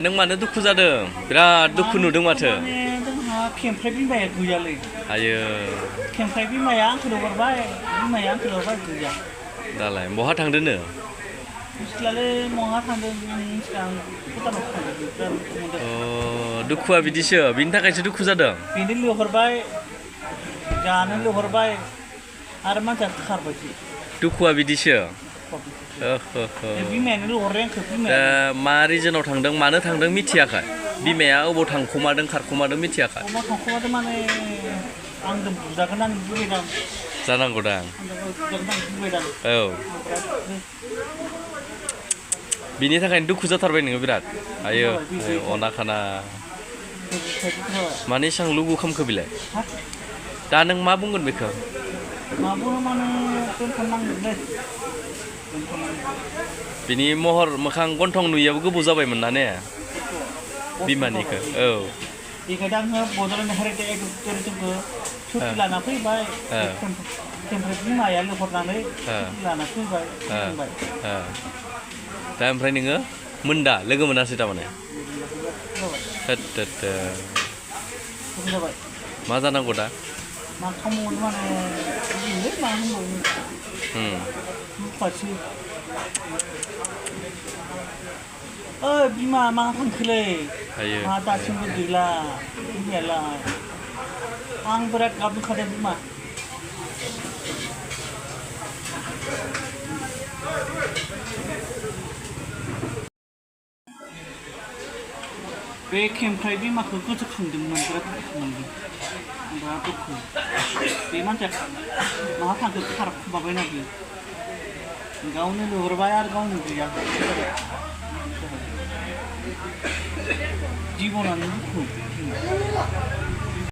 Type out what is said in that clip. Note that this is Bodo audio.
नों मानो दुखु जादों? बिराद दुखु नुदों माथो। जोंहा खेमफ्राय बिमाया गैयालै। आयो। खेमफ्राय बिमाया आंखौ हरबाय, बिमाया आंखौ हरबाय गैया। दालाय बहा थांदोंनो? मिथिलालै बहा थांदों मिथिला आं भुटानाव थांदों। दुखुआ बिदिसो, बिनि थाखायसो दुखु जादों। बेनो लिंहरबाय, जानो लिंहरबाय आरो मानसिया खारबायसो। दुखुआ बिदिसो। बिमायानो लिंहरबाय आंखौ बिमाया। मा रिजनाव थांदों, मानो थांदों मिथियाखै? बिमाया अबाव थांखुमादों खारखुमादों मिथियाखै? अबाव थांखुमादों माने आंजों बुजागोन होननानै बुंबायदां। जानांगौदां। औ। बिनि थाखायनो दुखु जाथारबाय नोङो बिराद। आयो अना खाना। माने एसां लुगु खामखो बिलाय? दा नों मा बुंगोन बेखौ? मा बुंनो माने दोनथ'नांगोनलै। बिनि महर मोखां गन्थं नुयैयाबो गोबाव जाबायमोन ना ने? बिमानिखौ औ। बेखायनो आङो बड'लेण्ड हेरिटेज एडुकेसनखौ सुटि लाना फैबाय। खेमफ्राय बिमाया लिंहरनानै सुटि लाना फैबाय। दा ओमफ्राय नोङो मोनदा लोगो मोनासै थारमाने? मा जानांगौ दा? मा खालामबावनो माने बिदिनो मा होनबावनो दुखुआसो। बिमा मा थांखोलै? मा दासिमबो गैला बिमायालाय। आं बिराद गाबखादों बिमा। बे खेमफ्राय बिमाखौ गोसोखांदोंमोन, बिराद दुखु मोनदों। बिराद दुखु। बे मानसिया माहा थांखो खारखुमाबायना बियो। गावनो लिंहरबाय आरो गावनो गैया। जिबनानो दुखु।